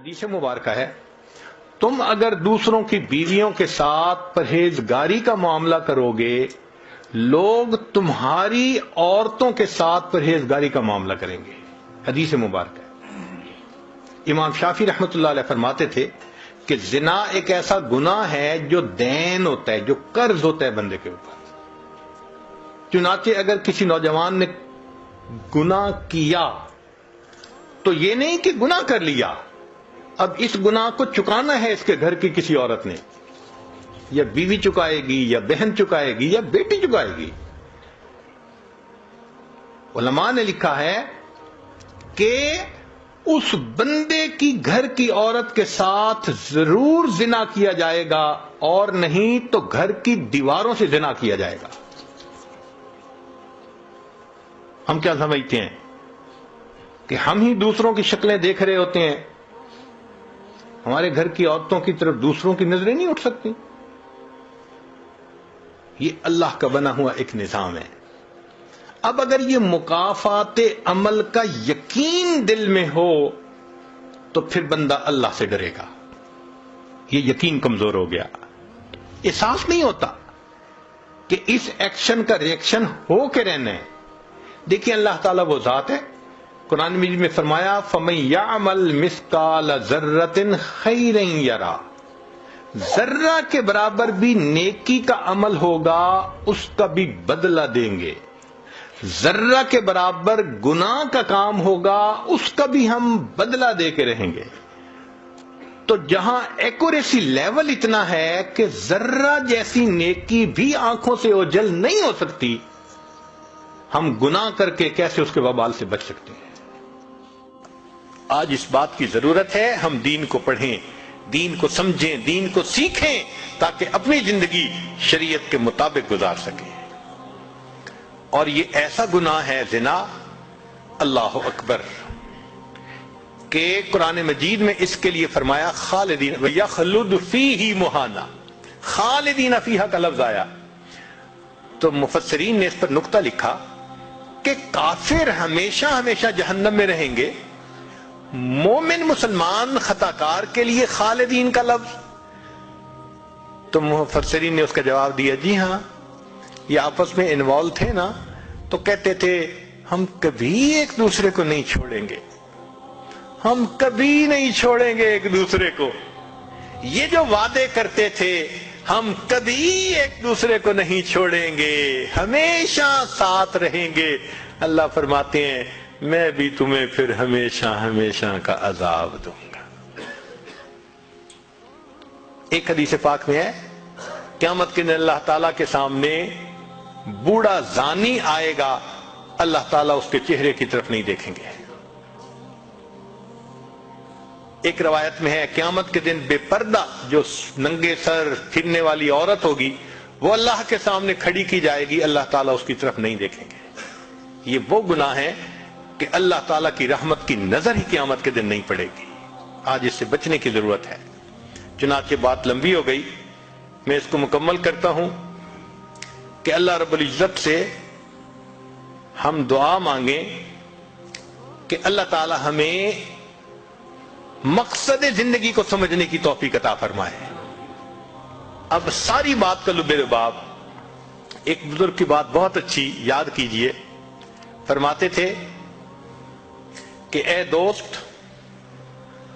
حدیث مبارکہ ہے، تم اگر دوسروں کی بیویوں کے ساتھ پرہیزگاری کا معاملہ کرو گے، لوگ تمہاری عورتوں کے ساتھ پرہیزگاری کا معاملہ کریں گے۔ حدیث مبارکہ ہے۔ امام شافعی رحمۃ اللہ علیہ فرماتے تھے کہ زنا ایک ایسا گناہ ہے جو دین ہوتا ہے، جو قرض ہوتا ہے بندے کے اوپر۔ چنانچہ اگر کسی نوجوان نے گناہ کیا تو یہ نہیں کہ گناہ کر لیا، اب اس گناہ کو چکانا ہے اس کے گھر کی کسی عورت نے، یا بیوی چکائے گی، یا بہن چکائے گی، یا بیٹی چکائے گی۔ علماء نے لکھا ہے کہ اس بندے کی گھر کی عورت کے ساتھ ضرور زنا کیا جائے گا، اور نہیں تو گھر کی دیواروں سے زنا کیا جائے گا۔ ہم کیا سمجھتے ہیں کہ ہم ہی دوسروں کی شکلیں دیکھ رہے ہوتے ہیں، ہمارے گھر کی عورتوں کی طرف دوسروں کی نظریں نہیں اٹھ سکتی؟ یہ اللہ کا بنا ہوا ایک نظام ہے۔ اب اگر یہ مکافات عمل کا یقین دل میں ہو تو پھر بندہ اللہ سے ڈرے گا۔ یہ یقین کمزور ہو گیا، احساس نہیں ہوتا کہ اس ایکشن کا ریئیکشن ہو کے رہنا ہے۔ دیکھیں اللہ تعالیٰ وہ ذات ہے، قرآن مجید میں فرمایا فَمَن يَعْمَلْ مِثْقَالَ ذَرَّةٍ خَيْرًا يَرَى، ذرہ کے برابر بھی نیکی کا عمل ہوگا اس کا بھی بدلہ دیں گے، ذرہ کے برابر گناہ کا کام ہوگا اس کا بھی ہم بدلہ دے کے رہیں گے۔ تو جہاں ایکوریسی لیول اتنا ہے کہ ذرہ جیسی نیکی بھی آنکھوں سے اوجھل نہیں ہو سکتی، ہم گناہ کر کے کیسے اس کے وبال سے بچ سکتے ہیں؟ آج اس بات کی ضرورت ہے ہم دین کو پڑھیں، دین کو سمجھیں، دین کو سیکھیں، تاکہ اپنی زندگی شریعت کے مطابق گزار سکیں۔ اور یہ ایسا گناہ ہے زنا، اللہ اکبر، کہ قرآن مجید میں اس کے لیے فرمایا خالدین وَيَخْلُدُ فِيهِ مُهَانًا، خالدین فیہا کا لفظ آیا تو مفسرین نے اس پر نقطہ لکھا کہ کافر ہمیشہ ہمیشہ جہنم میں رہیں گے، مومن مسلمان خطا کار کے لیے خالدین کا لفظ؟ تو مفسرین نے اس کا جواب دیا جی ہاں، یہ آپس میں انوالو تھے نا، تو کہتے تھے ہم کبھی ایک دوسرے کو نہیں چھوڑیں گے، ہم کبھی نہیں چھوڑیں گے ایک دوسرے کو۔ یہ جو وعدے کرتے تھے ہم کبھی ایک دوسرے کو نہیں چھوڑیں گے، ہمیشہ ساتھ رہیں گے، اللہ فرماتے ہیں میں بھی تمہیں پھر ہمیشہ ہمیشہ کا عذاب دوں گا۔ ایک حدیث پاک میں ہے قیامت کے دن اللہ تعالیٰ کے سامنے بوڑھا زانی آئے گا، اللہ تعالیٰ اس کے چہرے کی طرف نہیں دیکھیں گے۔ ایک روایت میں ہے قیامت کے دن بے پردہ جو ننگے سر پھرنے والی عورت ہوگی وہ اللہ کے سامنے کھڑی کی جائے گی، اللہ تعالیٰ اس کی طرف نہیں دیکھیں گے۔ یہ وہ گناہ ہے کہ اللہ تعالیٰ کی رحمت کی نظر ہی قیامت کے دن نہیں پڑے گی۔ آج اس سے بچنے کی ضرورت ہے۔ چنانچہ بات لمبی ہو گئی، میں اس کو مکمل کرتا ہوں کہ اللہ رب العزت سے ہم دعا مانگیں کہ اللہ تعالیٰ ہمیں مقصد زندگی کو سمجھنے کی توفیق عطا فرمائے۔ اب ساری بات کا لب لباب ایک بزرگ کی بات بہت اچھی یاد کیجئے، فرماتے تھے کہ اے دوست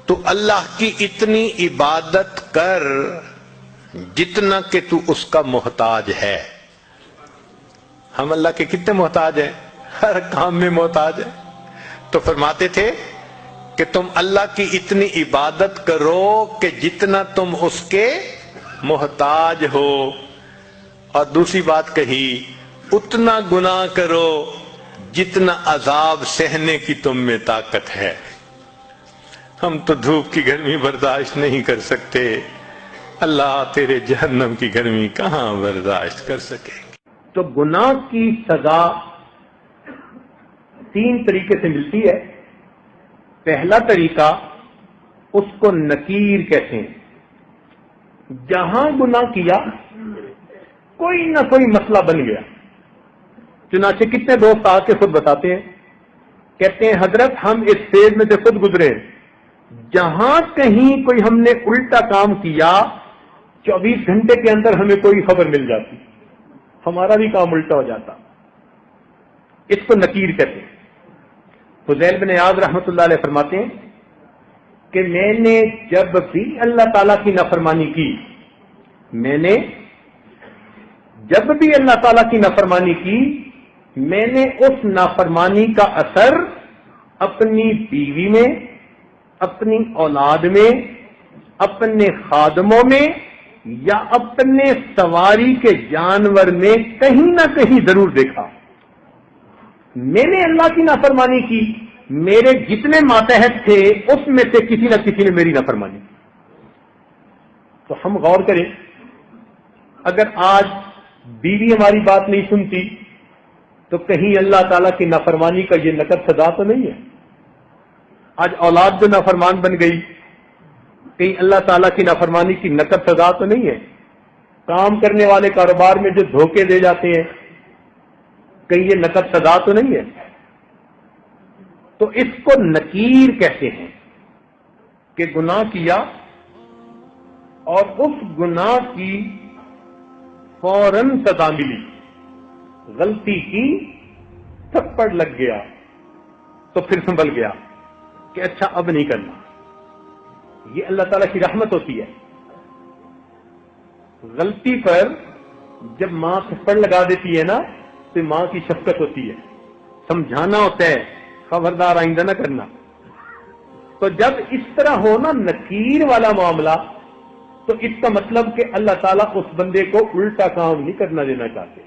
تو اللہ کی اتنی عبادت کر جتنا کہ تو اس کا محتاج ہے۔ ہم اللہ کے کتنے محتاج ہیں؟ ہر کام میں محتاج ہیں۔ تو فرماتے تھے کہ تم اللہ کی اتنی عبادت کرو کہ جتنا تم اس کے محتاج ہو، اور دوسری بات کہی اتنا گناہ کرو جتنا عذاب سہنے کی تم میں طاقت ہے۔ ہم تو دھوپ کی گرمی برداشت نہیں کر سکتے، اللہ تیرے جہنم کی گرمی کہاں برداشت کر سکے۔ تو گناہ کی سزا 3 طریقے سے ملتی ہے۔ پہلا طریقہ اس کو نکیر کہتے ہیں، جہاں گناہ کیا کوئی نہ کوئی مسئلہ بن گیا۔ چنانچہ کتنے دوست آ کے خود بتاتے ہیں، کہتے ہیں حضرت ہم اس فیز میں سے خود گزرے، جہاں کہیں کوئی ہم نے الٹا کام کیا 24 گھنٹے کے اندر ہمیں کوئی خبر مل جاتی، ہمارا بھی کام الٹا ہو جاتا. اس کو نکیر کہتے ہیں. فضیل بن عیاض رحمۃ اللہ علیہ فرماتے ہیں کہ میں نے جب بھی اللہ تعالیٰ کی نافرمانی کی، میں نے جب بھی اللہ تعالیٰ کی نافرمانی کی، میں نے اس نافرمانی کا اثر اپنی بیوی میں، اپنی اولاد میں، اپنے خادموں میں یا اپنے سواری کے جانور میں کہیں نہ کہیں ضرور دیکھا. میں نے اللہ کی نافرمانی کی، میرے جتنے ماتحت تھے اس میں سے کسی نہ کسی نے میری نافرمانی کی. تو ہم غور کریں، اگر آج بیوی ہماری بات نہیں سنتی تو کہیں اللہ تعالیٰ کی نافرمانی کا یہ نقد سزا تو نہیں ہے؟ آج اولاد جو نافرمان بن گئی، کہیں اللہ تعالیٰ کی نافرمانی کی نقد سزا تو نہیں ہے؟ کام کرنے والے کاروبار میں جو دھوکے دے جاتے ہیں، کہیں یہ نقد سزا تو نہیں ہے؟ تو اس کو نکیر کہتے ہیں کہ گناہ کیا اور اس گناہ کی فوراً سزا ملی. غلطی کی، تھپڑ لگ گیا تو پھر سنبھل گیا کہ اچھا اب نہیں کرنا. یہ اللہ تعالیٰ کی رحمت ہوتی ہے. غلطی پر جب ماں تھپڑ لگا دیتی ہے نا تو ماں کی شفقت ہوتی ہے، سمجھانا ہوتا ہے خبردار آئندہ نہ کرنا. تو جب اس طرح ہو نا نکیر والا معاملہ، تو اس کا مطلب کہ اللہ تعالیٰ اس بندے کو الٹا کام نہیں کرنا دینا چاہتے،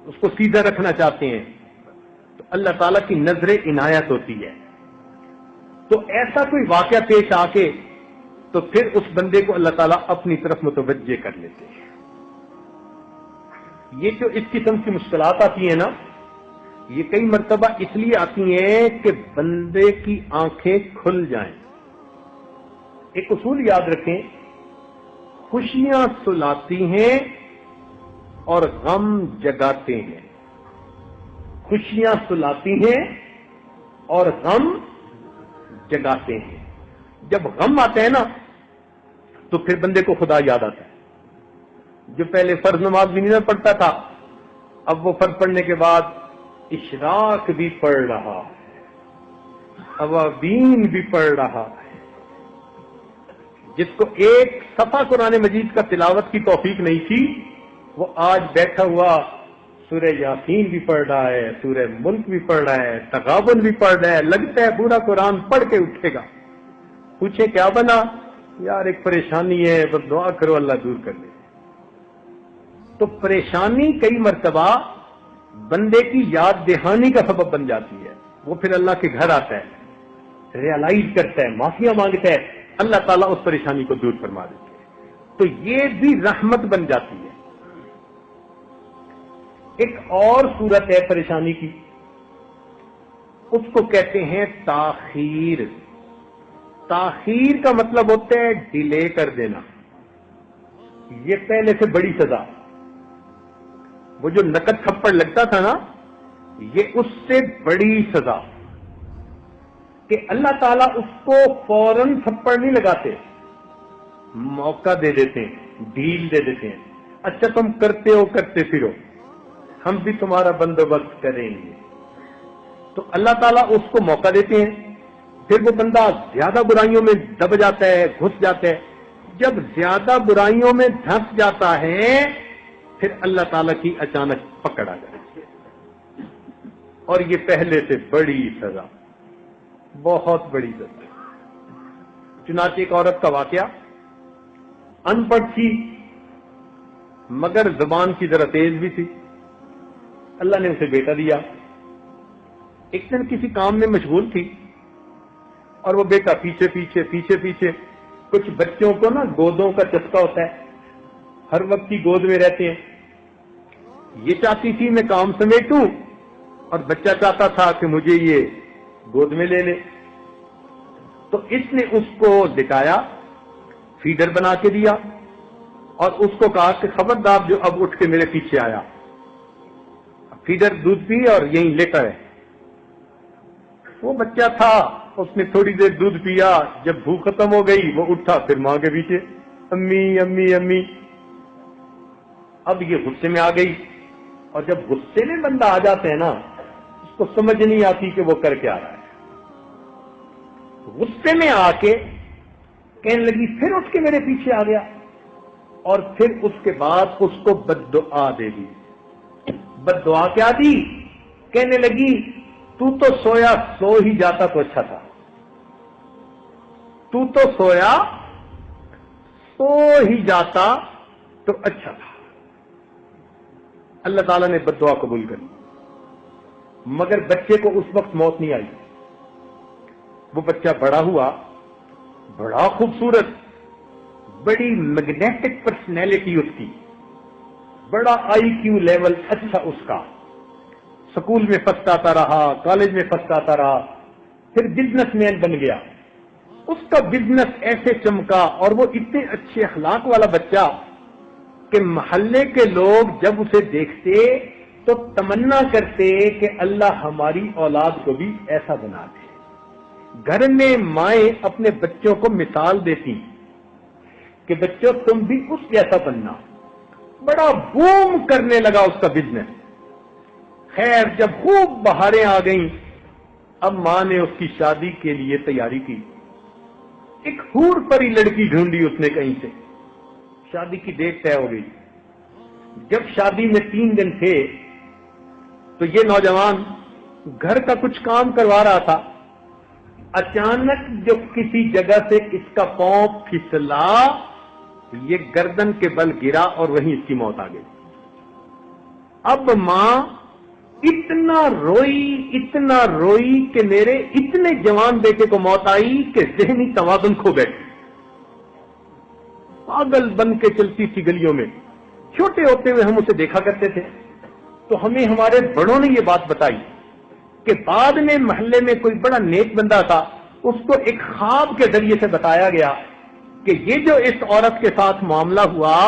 اس کو سیدھا رکھنا چاہتے ہیں. تو اللہ تعالیٰ کی نظر عنایت ہوتی ہے. تو ایسا کوئی واقعہ پیش آ کے تو پھر اس بندے کو اللہ تعالیٰ اپنی طرف متوجہ کر لیتے ہیں. یہ جو اس قسم کی مشکلات آتی ہیں نا، یہ کئی مرتبہ اس لیے آتی ہیں کہ بندے کی آنکھیں کھل جائیں. ایک اصول یاد رکھیں، خوشیاں سلاتی ہیں اور غم جگاتے ہیں. خوشیاں سلاتی ہیں اور غم جگاتے ہیں. جب غم آتے ہیں نا تو پھر بندے کو خدا یاد آتا ہے. جو پہلے فرض نماز بھی نہیں پڑھتا تھا، اب وہ فرض پڑھنے کے بعد اشراق بھی پڑھ رہا ہے، اوابین بھی پڑھ رہا ہے. جس کو ایک صفحہ قرآن مجید کا تلاوت کی توفیق نہیں تھی، وہ آج بیٹھا ہوا سورہ یاسین بھی پڑھ رہا ہے، سورہ ملک بھی پڑھ رہا ہے، تغابن بھی پڑھ رہا ہے. لگتا ہے پورا قرآن پڑھ کے اٹھے گا. پوچھے کیا بنا؟ یار ایک پریشانی ہے، بس دعا کرو اللہ دور کر لے. تو پریشانی کئی مرتبہ بندے کی یاد دہانی کا سبب بن جاتی ہے. وہ پھر اللہ کے گھر آتا ہے، ریئلائز کرتا ہے، معافیاں مانگتا ہے، اللہ تعالیٰ اس پریشانی کو دور فرما دیتے ہیں. تو یہ بھی رحمت بن جاتی ہے. ایک اور صورت ہے پریشانی کی، اس کو کہتے ہیں تاخیر. تاخیر کا مطلب ہوتا ہے ڈیلے کر دینا. یہ پہلے سے بڑی سزا. وہ جو نقد تھپڑ لگتا تھا نا، یہ اس سے بڑی سزا. کہ اللہ تعالیٰ اس کو فوراً تھپڑ نہیں لگاتے، موقع دے دیتے ہیں، ڈھیل دے دیتے ہیں. اچھا تم کرتے ہو، کرتے پھرو، ہم بھی تمہارا بندوبست کریں گے. تو اللہ تعالیٰ اس کو موقع دیتے ہیں. پھر وہ بندہ زیادہ برائیوں میں دب جاتا ہے، گھس جاتا ہے. جب زیادہ برائیوں میں دھنس جاتا ہے پھر اللہ تعالیٰ کی اچانک پکڑ آ جاتی ہے. اور یہ پہلے سے بڑی سزا، بہت بڑی سزا. چنانچہ ایک عورت کا واقعہ، ان پڑھ تھی مگر زبان کی ذرا تیز بھی تھی. اللہ نے اسے بیٹا دیا. ایک دن کسی کام میں مشغول تھی اور وہ بیٹا پیچھے پیچھے پیچھے پیچھے. کچھ بچوں کو نا گودوں کا چسکا ہوتا ہے، ہر وقت کی گود میں رہتے ہیں. یہ چاہتی تھی میں کام سمیٹوں اور بچہ چاہتا تھا کہ مجھے یہ گود میں لے لے. تو اس نے اس کو دکھایا، فیڈر بنا کے دیا اور اس کو کہا کہ خبردار جو اب اٹھ کے میرے پیچھے آیا. فیڈر دودھ پی اور یہیں لیٹا ہے. وہ بچہ تھا، اس نے تھوڑی دیر دودھ پیا، جب بھوک ختم ہو گئی وہ اٹھا، پھر ماں کے پیچھے امی امی امی۔ اب یہ غصے میں آ گئی، اور جب غصے میں بندہ آ جاتا ہے نا، اس کو سمجھ نہیں آتی کہ وہ کر کے آ رہا ہے۔ غصے میں آ کے کہنے لگی، پھر اٹھ کے میرے پیچھے آ گیا، اور پھر اس کے بعد اس کو بد دعا دے دی۔ بد دعا کیا دی؟ کہنے لگی تو تو سویا سو ہی جاتا تو اچھا تھا، تو تو سویا سو ہی جاتا تو اچھا تھا۔ اللہ تعالیٰ نے بد دعا قبول کر لی، مگر بچے کو اس وقت موت نہیں آئی۔ وہ بچہ بڑا ہوا، بڑا خوبصورت، بڑی میگنیٹک پرسنالٹی اس کی، بڑا آئی کیو لیول اچھا اس کا، سکول میں فرسٹ آتا رہا، کالج میں فرسٹ آتا رہا، پھر بزنس مین بن گیا۔ اس کا بزنس ایسے چمکا، اور وہ اتنے اچھے اخلاق والا بچہ کہ محلے کے لوگ جب اسے دیکھتے تو تمنا کرتے کہ اللہ ہماری اولاد کو بھی ایسا بنا دے۔ گھر میں مائیں اپنے بچوں کو مثال دیتی کہ بچوں تم بھی اس جیسا بننا۔ بڑا بوم کرنے لگا اس کا بزنس۔ خیر جب خوب بہاریں آ گئیں، اب ماں نے اس کی شادی کے لیے تیاری کی۔ ایک حور پری لڑکی ڈھونڈی اس نے کہیں سے، شادی کی ڈیٹ طے ہو گئی۔ جب شادی میں 3 دن تھے تو یہ نوجوان گھر کا کچھ کام کروا رہا تھا، اچانک جو کسی جگہ سے اس کا پاؤں پھسلا، یہ گردن کے بل گرا اور وہیں اس کی موت آ گئی۔ اب ماں اتنا روئی کہ میرے اتنے جوان بیٹے کو موت آئی کہ ذہنی توازن کھو بیٹھی، پاگل بن کے چلتی تھی گلیوں میں۔ چھوٹے ہوتے ہوئے ہم اسے دیکھا کرتے تھے تو ہمیں ہمارے بڑوں نے یہ بات بتائی کہ بعد میں محلے میں کوئی بڑا نیک بندہ تھا، اس کو ایک خواب کے ذریعے سے بتایا گیا کہ یہ جو اس عورت کے ساتھ معاملہ ہوا،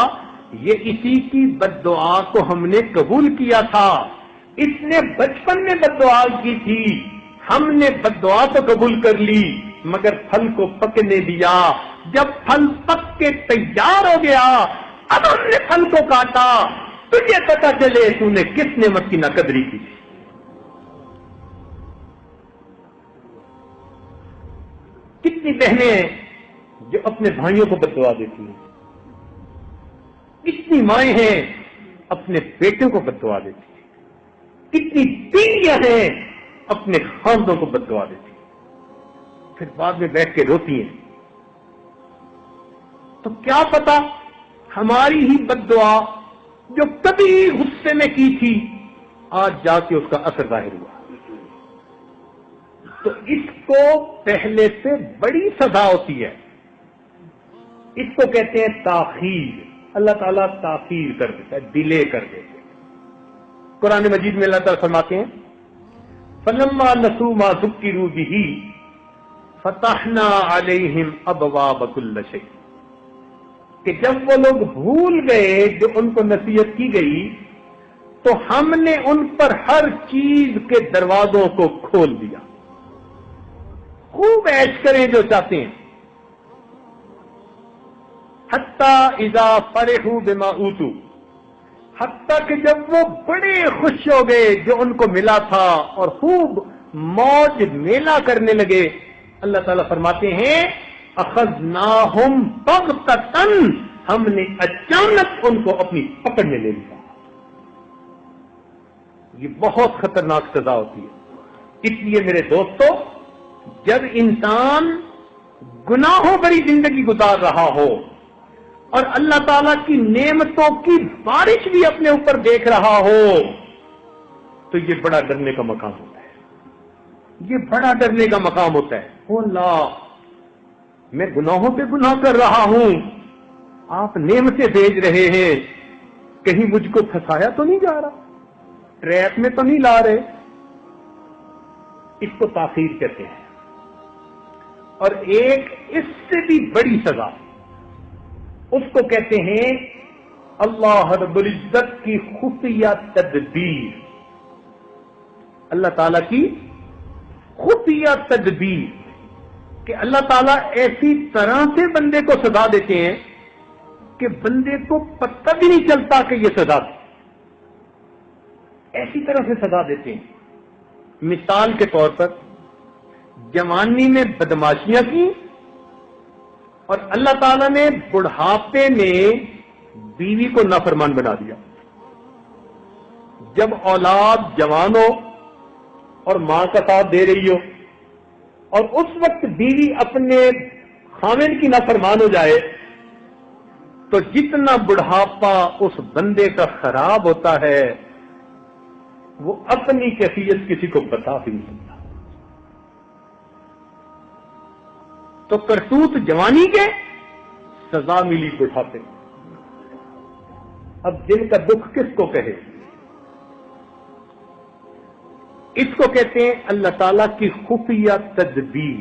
یہ اسی کی بد دعا کو ہم نے قبول کیا تھا۔ اس نے بچپن میں بد دعا کی تھی، ہم نے بد دعا تو قبول کر لی مگر پھل کو پکنے دیا۔ جب پھل پک کے تیار ہو گیا، اب ہم نے پھل کو کاٹا، تجھے پتا چلے تو نے کس نعمت کی ناقدری کی تھی۔ کتنی بہنیں ہیں جو اپنے بھائیوں کو بد دعا دیتی ہیں، کتنی مائیں ہیں اپنے بیٹوں کو بد دعا دیتی ہیں، کتنی بیویاں ہیں اپنے خاندوں کو بد دعا دیتی ہیں، پھر بعد میں بیٹھ کے روتی ہیں۔ تو کیا پتا ہماری ہی بد دعا جو کبھی غصے میں کی تھی، آج جا کے اس کا اثر ظاہر ہوا۔ تو اس کو پہلے سے بڑی سزا ہوتی ہے، اس کو کہتے ہیں تاخیر۔ اللہ تعالیٰ تاخیر کر دیتا ہے، ڈیلے کر دیتے ہیں۔ قرآن مجید میں اللہ تعالیٰ فرماتے ہیں فَلَمَّا نَسُوا مَا ذُكِّرُوا بِهِ فَتَحْنَا عَلَيْهِمْ أَبْوَابَ كُلِّ شَيْءٍ، کہ جب وہ لوگ بھول گئے جو ان کو نصیحت کی گئی تو ہم نے ان پر ہر چیز کے دروازوں کو کھول دیا۔ خوب عیش کریں جو چاہتے ہیں، حتیٰ اذا فرحوا بما اوتوا، حتیٰ کہ جب وہ بڑے خوش ہو گئے جو ان کو ملا تھا اور خوب موج میلہ کرنے لگے، اللہ تعالیٰ فرماتے ہیں اخذناہم بغتۃ، ہم نے اچانک ان کو اپنی پکڑ میں لے لیا۔ یہ بہت خطرناک سزا ہوتی ہے۔ اس لیے میرے دوستو، جب انسان گناہوں بھری زندگی گزار رہا ہو اور اللہ تعالیٰ کی نعمتوں کی بارش بھی اپنے اوپر دیکھ رہا ہو، تو یہ بڑا ڈرنے کا مقام ہوتا ہے، یہ بڑا ڈرنے کا مقام ہوتا ہے۔ او اللہ، میں گناہوں پہ گناہ کر رہا ہوں، آپ نعمتیں بھیج رہے ہیں، کہیں مجھ کو پھنسایا تو نہیں جا رہا، ٹریپ میں تو نہیں لا رہے۔ اس کو تاخیر کہتے ہیں۔ اور ایک اس سے بھی بڑی سزا، اس کو کہتے ہیں اللہ رب العزت کی خفیہ تدبیر۔ اللہ تعالی کی خفیہ تدبیر، کہ اللہ تعالیٰ ایسی طرح سے بندے کو سزا دیتے ہیں کہ بندے کو پتہ بھی نہیں چلتا کہ یہ سزا تھی، ایسی طرح سے سزا دیتے ہیں۔ مثال کے طور پر جوانی میں بدماشیاں کی اور اللہ تعالیٰ نے بڑھاپے میں بیوی کو نافرمان بنا دیا۔ جب اولاد جوان ہو اور ماں کا ساتھ دے رہی ہو اور اس وقت بیوی اپنے خاوند کی نافرمان ہو جائے تو جتنا بڑھاپا اس بندے کا خراب ہوتا ہے وہ اپنی کیفیت کسی کو بتا بھی نہیں سکتا۔ تو کرتوت جوانی کے، سزا ملی بڑھاپے۔ اب دل کا دکھ کس کو کہے؟ اس کو کہتے ہیں اللہ تعالی کی خفیہ تدبیر۔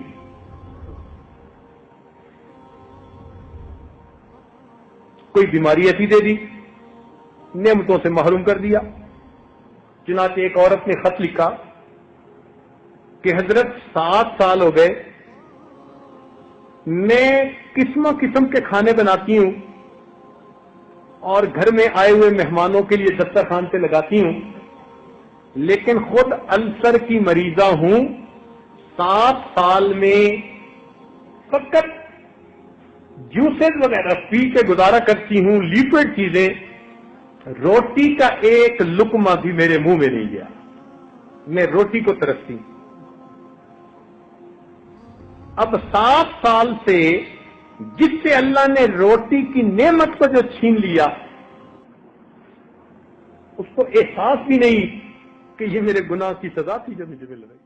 کوئی بیماری ایسی دے دی، نعمتوں سے محروم کر دیا۔ چنانچہ ایک عورت نے خط لکھا کہ حضرت 7 سال ہو گئے، میں قسم قسم کے کھانے بناتی ہوں اور گھر میں آئے ہوئے مہمانوں کے لیے دسترخوان پہ لگاتی ہوں، لیکن خود السر کی مریضہ ہوں۔ 7 سال میں فقط جوسز وغیرہ پی کے گزارا کرتی ہوں، لیکوڈ چیزیں، روٹی کا ایک لقمہ بھی میرے منہ میں نہیں گیا، میں روٹی کو ترستی ہوں۔ اب 7 سال سے جس سے اللہ نے روٹی کی نعمت کو جو چھین لیا، اس کو احساس بھی نہیں کہ یہ میرے گناہ کی سزا تھی جو مجھے مل رہی۔